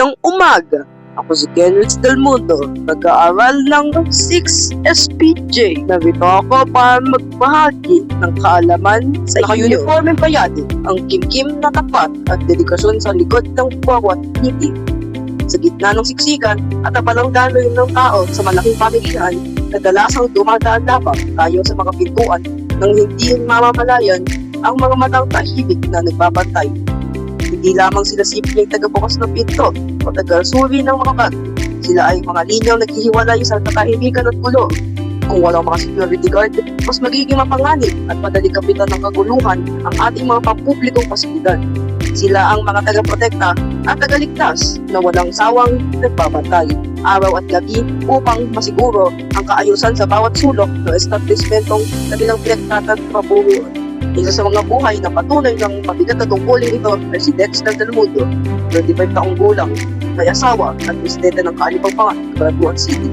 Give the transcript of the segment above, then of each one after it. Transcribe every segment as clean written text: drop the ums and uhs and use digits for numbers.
Magandang umaga. Ako si Kenrich Del Mundo, nag-aaral ng 6 SPJ. Narito ako para magbahagi ng kaalaman sa naka-uniformeng bayani, ang kimkim na tapat at dedikasyon sa likod ng bawat ngiti. Sa gitna ng siksikan at apalang daloy ng tao sa malaking pamilyahan, kadalasang dumadaan lamang tayo sa mga pintuan nang hindi mamamalayan ang mga matang tahimik na nagbabantay. Hindi lamang sila simpleng tagabukas ng pinto o taga-suri ng mga bag. Sila ay mga linyang naghihiwalay sa katahimikan at gulo. Kung walang mga security guard, mas magiging mapanganib at madaling kapitan ng kaguluhan ang ating mga pampublikong pasilidad. Sila ang mga taga-protekta at tagaligtas na walang sawang nagbabantay araw at gabi upang masiguro ang kaayusan sa bawat sulok ng establishmentong kanilang pinagtatrabahuan. Isa sa mga buhay na patunay ng mabigat na tungkulin ito ay si Dexter Del Mundo, 35 taong gulang, may asawa at presidente ng Kalipagpangan, Cabanatuan City.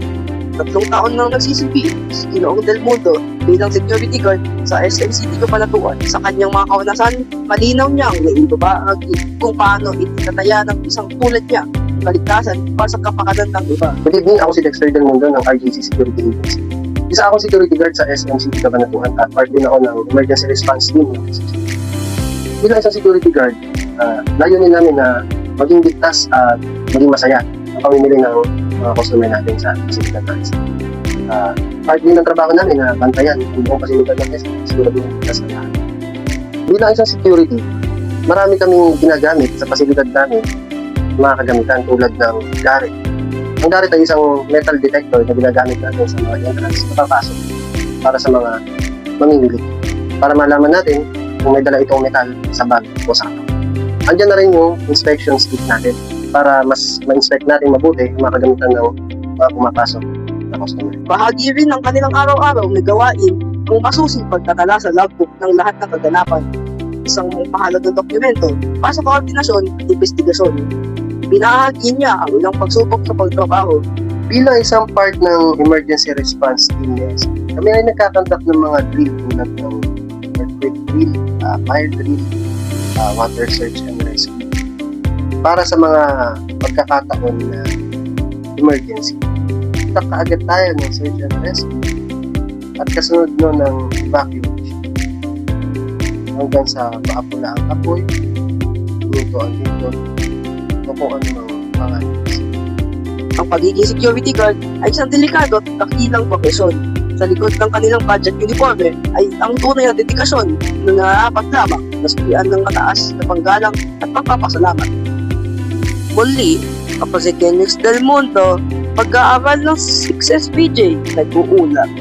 3 taon nang nagsisilbi si Ginoong Del Mundo bilang security guard sa SM City Cabanatuan. Sa kanyang mga kaunasan, malinaw niyang naibabahagi kung paano itinataya ng isang tulad niya ang kaligtasan para sa kapakanan ng iba. Good evening, ako si Dexter Del Mundo ng RGC Security Agency. Isa akong security guard sa SM City Cabanatuan at part din ako ng emergency response team ng SM City. Bilang isang security guard, layunin namin na maging ligtas at maging masaya ang pamimili ng mga customer natin sa City Cabanatuan. Part din ng trabaho namin na bantayan ang buong pasilidad ng SM, siguraduhin ligtas ang lahat. Bilang isang security, marami kaming ginagamit sa pasilidad namin mga kagamitan tulad ng garet. Ang garet ay isang metal detector na ginagamit natin sa mga entrance na papasok para sa mga mamimili. Para malaman natin kung may dala itong metal sa bag o sa katawan. Andiyan na rin yung inspection stick natin para mas ma-inspect natin mabuti ang mga kagamitan ng mga pumapasok na customer. Bahagi rin ng kanilang araw-araw na gawain ang masusing pagtatala sa logbook ng lahat ng kaganapan. Isang mahalagang dokumento para sa koordinasyon at investigasyon. Binahagi niya ang ilang pagsubok sa pagtrabaho. Bilang isang part ng emergency response team, kami ay nagkakandak ng mga drill tulad ng earthquake drill, fire drill, water search and rescue. Para sa mga pagkakataon na emergency, kaagad tayo ng search and rescue at kasunod nun ng evacuation. Hanggang sa maapula ang apoy, luto ang dito, o kung ano mga Ang pagiging security guard ay isang delikado at dakilang profesyon. Sa likod ng kanilang budget uniforme ay ang tunay na dedikasyon na narapat lamang na sulian ng mataas na panggalang at pagpapasalamat. Muli, ako si Kenrich Del Mundo, pag-aaral ng 6 SPJ, nag-uulat.